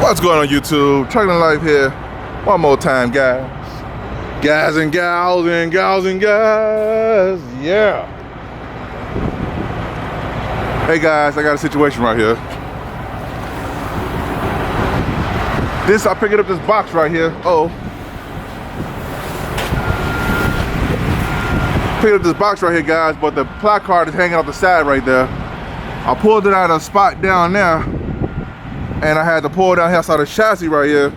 What's going on YouTube? Trucking and Life here. One more time, guys. Guys and gals and gals and guys. Yeah. Hey guys, I got a situation right here. I picked up this box right here. Picked up this box right here, guys, but the placard is hanging off the side right there. I pulled it out of a spot down there, and I had to pull it down here outside the chassis right here.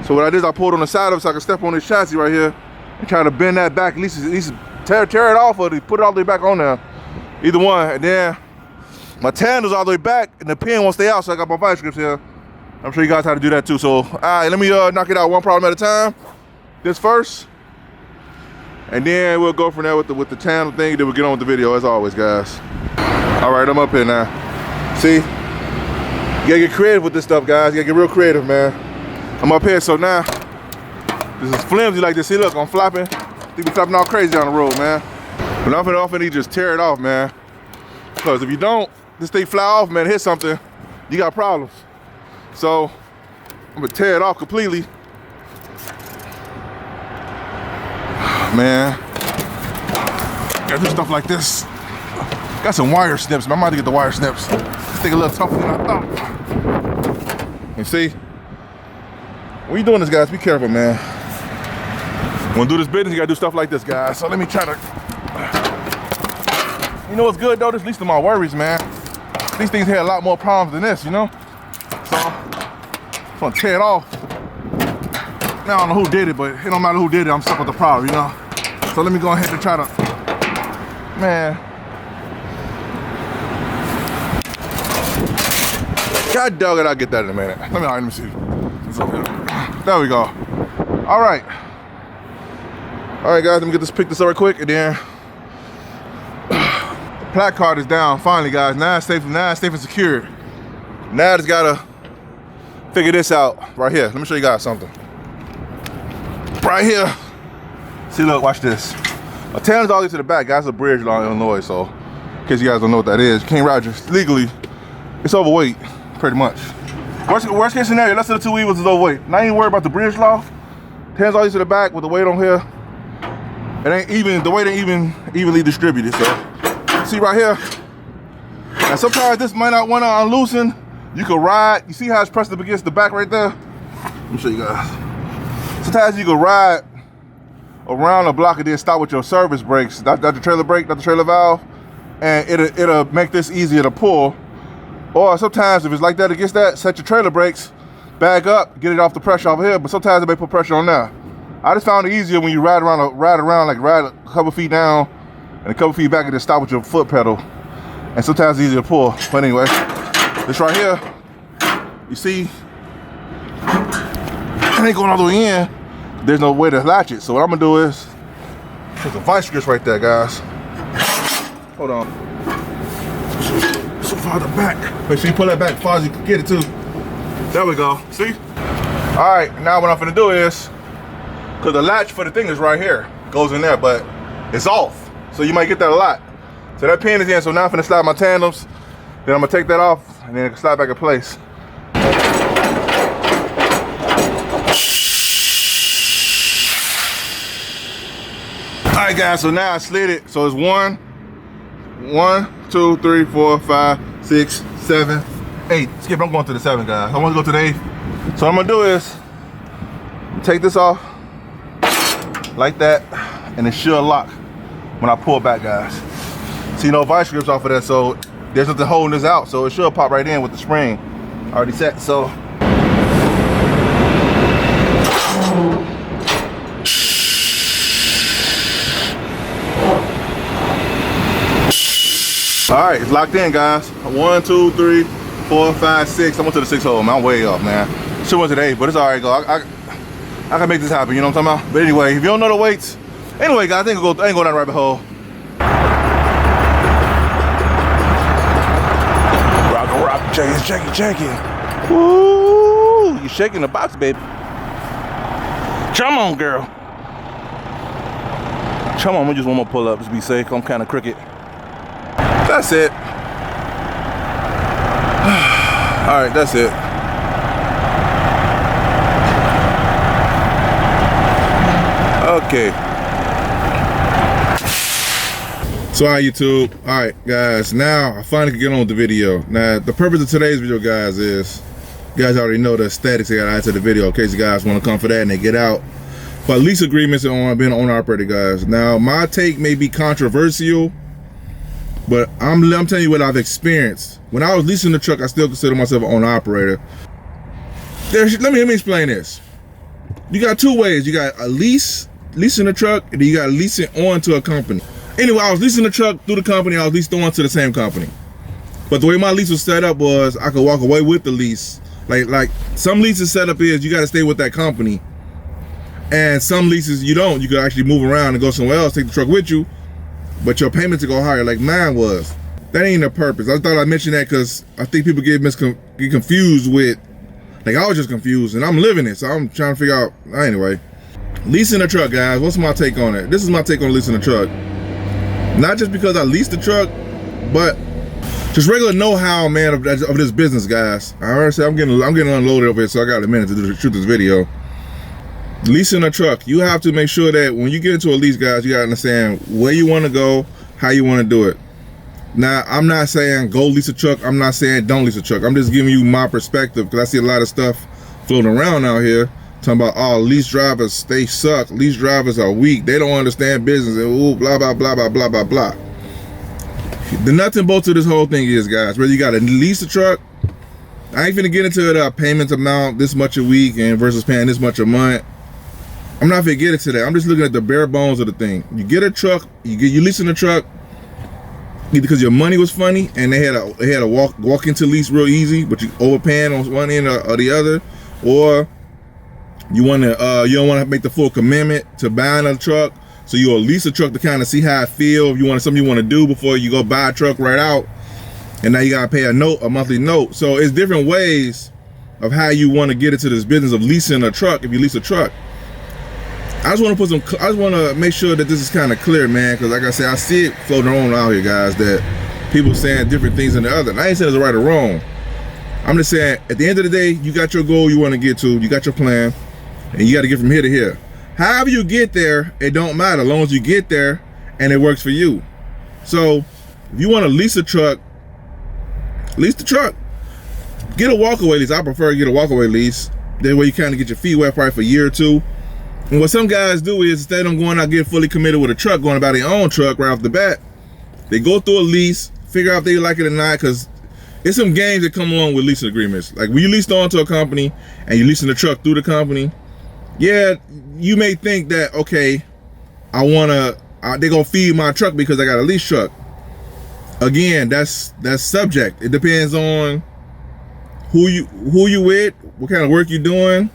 So what I did is I pulled on the side of it so I could step on this chassis right here and try to bend that back, at least tear it off, or put it all the way back on there. Either one. And then my tandems all the way back and the pin won't stay out, so I got my vice grips here. I'm sure you guys how to do that too. So, all right, let me knock it out one problem at a time. This first, and then we'll go from there with the tandem thing. Then we'll get on with the video as always, guys. All right, I'm up here now. See, you gotta get creative with this stuff, guys. You gotta get real creative, man. I'm up here, so now this is flimsy like this. See, look, I'm flopping. Think we're flopping all crazy on the road, man. But I'm finna just tear it off, man. Because if you don't, this thing fly off, man, hit something, you got problems. So I'm gonna tear it off completely. Man, gotta do stuff like this. Got some wire snips, man. I'm about to get the wire snips. This thing a little tougher than I thought. You see? When you doing this, guys, be careful, man. When you do this business, you gotta do stuff like this, guys. So let me try to, you know what's good though? This least of my worries, man. These things had a lot more problems than this, you know? So, I'm gonna tear it off. Now, I don't know who did it, but it don't matter who did it, I'm stuck with the problem, you know? So let me go ahead and try to, man. God dog it, I'll get that in a minute. Let me see. There we go. All right. All right, guys, let me pick this up real quick, and then the placard is down finally, guys. Now it's safe and secure. Now I just gotta figure this out right here. Let me show you guys something. Right here. See, look, watch this. My tandems all the way to the back, guys. It's a bridge along Illinois, so in case you guys don't know what that is, you can't ride just legally. It's overweight, pretty much. Worst case scenario, let's say the two wheels is overweight. Now I ain't worried about the bridge law. Tandems all the way to the back with the weight on here. It ain't even, the weight ain't evenly distributed. So see right here. And sometimes this might not want to unloosen. You can ride. You see how it's pressed up against the back right there? Let me show you guys. Sometimes you can ride around the block and then stop with your service brakes. Not the trailer brake, not the trailer valve, and it'll make this easier to pull. Or sometimes if it's like that against that, set your trailer brakes, back up, get it off the pressure over here. But sometimes it may put pressure on there. I just found it easier when you ride a couple feet down and a couple feet back and then stop with your foot pedal. And sometimes it's easier to pull. But anyway, this right here, you see, it ain't going all the way in. There's no way to latch it. So what I'm gonna do is, there's a vice grips right there, guys. Hold on. So far the back. Make sure you pull that back as far as you can get it too. There we go. See? All right. Now what I'm gonna do is, because the latch for the thing is right here, goes in there, but it's off. So you might get that a lot. So that pin is in. So now I'm gonna slide my tandems. Then I'm gonna take that off, and then it can slide back in place. All right, guys, so now I slid it. So it's 1, 2, 3, 4, 5, 6, 7, 8. Skip, I'm going to the 7, guys. I want to go to the 8. So what I'm gonna do is take this off like that, and it should lock when I pull back, guys. See, no vice grips off of that, so there's nothing holding this out, so it should pop right in with the spring already set. So all right, it's locked in, guys. 1, 2, 3, 4, 5, 6. I went to the 6 hole, man. I'm way off, man. Should went to the 8, but it's all right, go. I can make this happen, you know what I'm talking about? But anyway, if you don't know the weights, anyway, guys, I ain't going down the rabbit hole. Rock, shaking. Woo! You shaking the box, baby. Come on, girl. Come on, we just one more pull up. Just be safe. I'm kind of crooked. That's it. All right, that's it. Okay. So all right, YouTube. All right, guys. Now I finally can get on with the video. Now the purpose of today's video, guys, is you guys already know the aesthetics I got to add to the video in case you guys want to come for that and they get out. But lease agreements on being an owner operator, guys. Now my take may be controversial, but I'm telling you what I've experienced. When I was leasing the truck, I still consider myself an owner operator. Let me explain this. You got two ways. You got a leasing the truck, and then you got leasing on to a company. Anyway, I was leasing the truck through the company. I was leased on to the same company. But the way my lease was set up was I could walk away with the lease. Like some leases set up is you got to stay with that company. And some leases you don't. You could actually move around and go somewhere else, take the truck with you, but your payments will go higher like mine was. That ain't the purpose. I thought I'd mention that because I think people get confused with, like I was just confused and I'm living it, so I'm trying to figure out, anyway. Leasing a truck, guys, what's my take on it? This is my take on leasing a truck. Not just because I leased the truck, but just regular know-how, man, of this business, guys. I already said I'm getting unloaded over here, so I got a minute to shoot this video. Leasing a truck, you have to make sure that when you get into a lease, guys, you gotta understand where you want to go, how you want to do it. Now, I'm not saying go lease a truck. I'm not saying don't lease a truck. I'm just giving you my perspective because I see a lot of stuff floating around out here talking about, oh, lease drivers, they suck. Lease drivers are weak. They don't understand business and ooh, blah, blah, blah, blah, blah, blah, blah. The nuts and bolts of this whole thing is, guys, whether you got to lease a truck, I ain't finna get into the payment amount, this much a week and versus paying this much a month. I'm not gonna get into that. I'm just looking at the bare bones of the thing. You get a truck, you leasing a truck either because your money was funny and they had a walk into lease real easy, but you overpaying on one end or the other, or you don't want to make the full commitment to buying a truck, so you'll lease a truck to kind of see how it feels. If you want something you want to do before you go buy a truck right out, and now you gotta pay a monthly note. So it's different ways of how you want to get into this business of leasing a truck. If you lease a truck, I just want to make sure that this is kind of clear, man, because like I said, I see it floating around out here, guys, that people saying different things than the other. And I ain't saying it's right or wrong. I'm just saying, at the end of the day, you got your goal you want to get to, you got your plan, and you got to get from here to here. However you get there, it don't matter, as long as you get there and it works for you. So, if you want to lease a truck, lease the truck. Get a walkaway lease. I prefer to get a walkaway lease. That way you kind of get your feet wet probably for a year or two. And what some guys do is, instead of going out getting fully committed with a truck, going to buy their own truck right off the bat, they go through a lease, figure out if they like it or not, because it's some games that come along with leasing agreements. Like when you leased on to a company and you're leasing the truck through the company, yeah, you may think that, okay, they're gonna feed my truck because I got a lease truck. Again, that's subject. It depends on who you with, what kind of work you're doing.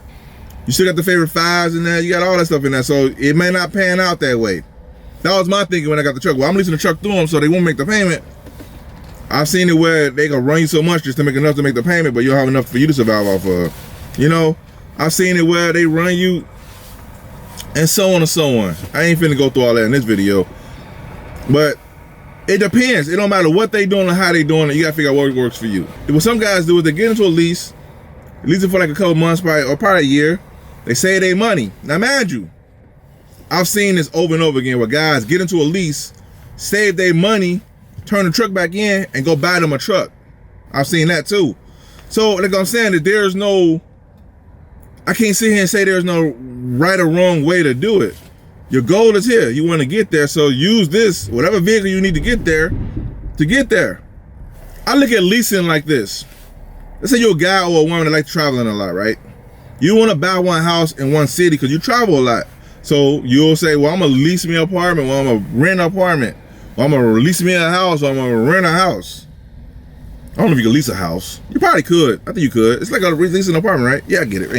You still got the favorite fives in there. You got all that stuff in there. So it may not pan out that way. That was my thinking when I got the truck. Well, I'm leasing the truck through them so they won't make the payment. I've seen it where they gonna run you so much just to make enough to make the payment, but you don't have enough for you to survive off of. You know, I've seen it where they run you and so on and so on. I ain't finna go through all that in this video. But it depends. It don't matter what they doing or how they doing it. You gotta figure out what works for you. What some guys do is they get into a lease it for like a couple months, probably a year. They save their money. Now, mind you, I've seen this over and over again where guys get into a lease, save their money, turn the truck back in, and go buy them a truck. I've seen that too. So, like I'm saying, that I can't sit here and say there's no right or wrong way to do it. Your goal is here. You want to get there, so use this, whatever vehicle you need to get there, to get there. I look at leasing like this. Let's say you're a guy or a woman that likes traveling a lot, right? You want to buy one house in one city because you travel a lot. So you'll say, well, I'm going to lease me an apartment, well, I'm going to rent an apartment, well, I'm going to lease me a house, or I'm going to rent a house. I don't know if you can lease a house. You probably could. I think you could. It's like a leasing an apartment, right? Yeah, I get it.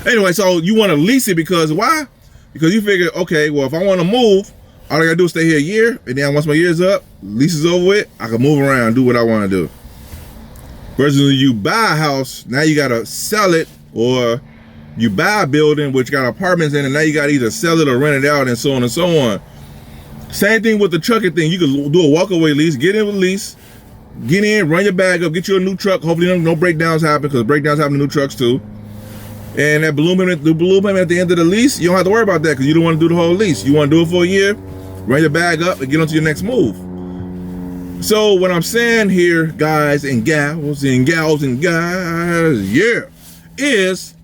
Anyway, so you want to lease it because why? Because you figure, okay, well, if I want to move, all I got to do is stay here a year, and then once my year's up, lease is over with, I can move around and do what I want to do. Versus when you buy a house, now you got to sell it, or you buy a building which got apartments in it, now you got to either sell it or rent it out, and so on and so on. Same thing with the trucking thing. You can do a walkaway lease, get in with a lease, get in, run your bag up, get you a new truck. Hopefully no breakdowns happen, because breakdowns happen to new trucks too. And that balloon payment, the balloon payment at the end of the lease, you don't have to worry about that because you don't want to do the whole lease. You want to do it for a year, run your bag up, and get on to your next move. So what I'm saying here, guys and gals, yeah, is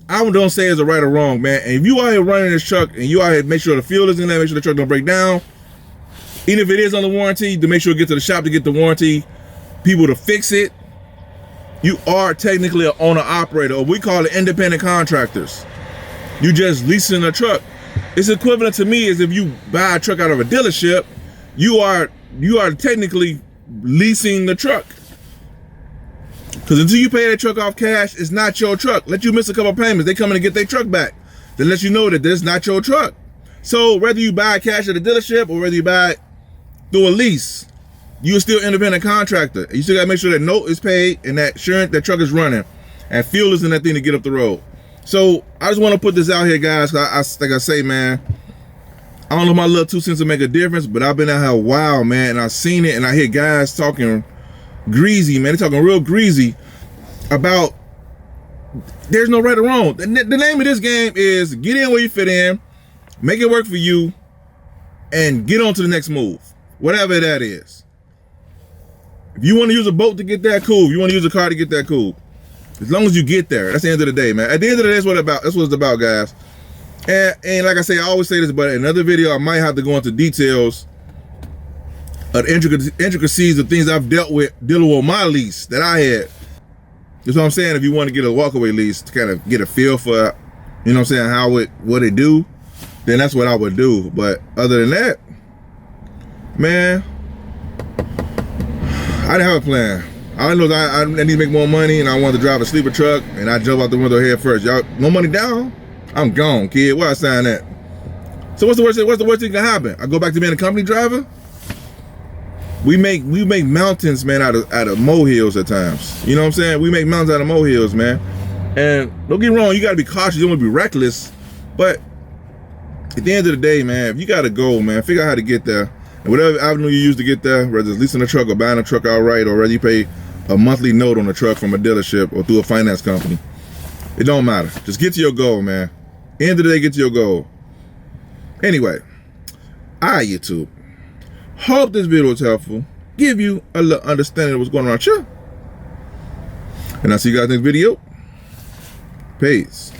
I don't say it's a right or wrong, man. And if you out here running this truck and you out here make sure the fuel is in there, make sure the truck don't break down, even if it is under warranty, to make sure you get to the shop to get the warranty people to fix it, you are technically an owner-operator, or we call it independent contractors. You just leasing a truck. It's equivalent to me as if you buy a truck out of a dealership, you are technically leasing the truck. Because until you pay that truck off cash, it's not your truck. Let you miss a couple of payments, they come in and get their truck back. They let you know that this is not your truck. So whether you buy cash at a dealership or whether you buy it through a lease, you're still an independent contractor. You still gotta make sure that note is paid and that that truck is running and fuel is in that thing to get up the road. So I just want to put this out here, guys. Like I say, man, I don't know if my little 2 cents will make a difference, but I've been out here a while, man, and I've seen it, and I hear guys talking greasy, man. They're talking real greasy about there's no right or wrong. The name of this game is get in where you fit in, make it work for you, and get on to the next move, whatever that is. If you want to use a boat to get there, cool. If you want to use a car to get there, cool. As long as you get there, that's the end of the day, man. At the end of the day, that's what it's about, guys. And like I say, I always say this, but in another video, I might have to go into details of the intricacies of things I've dealing with my lease that I had. That's what I'm saying. If you want to get a walkaway lease to kind of get a feel for, you know what I'm saying, what it do, then that's what I would do. But other than that, man, I didn't have a plan. I know that I need to make more money and I wanted to drive a sleeper truck and I jump out the window head first. Y'all, no money down? I'm gone, kid. Where I sign that? So what's the worst thing that can happen? I go back to being a company driver? We make mountains, man, out of molehills at times. You know what I'm saying? We make mountains out of molehills, man. And don't get me wrong, you gotta be cautious, you don't wanna be reckless. But at the end of the day, man, if you gotta go, man, figure out how to get there. And whatever avenue you use to get there, whether it's leasing a truck or buying a truck outright, or whether you pay a monthly note on a truck from a dealership or through a finance company, it don't matter. Just get to your goal, man. End of the day, get to your goal. Anyway, YouTube. Hope this video was helpful. Give you a little understanding of what's going on here. And I'll see you guys next video. Peace.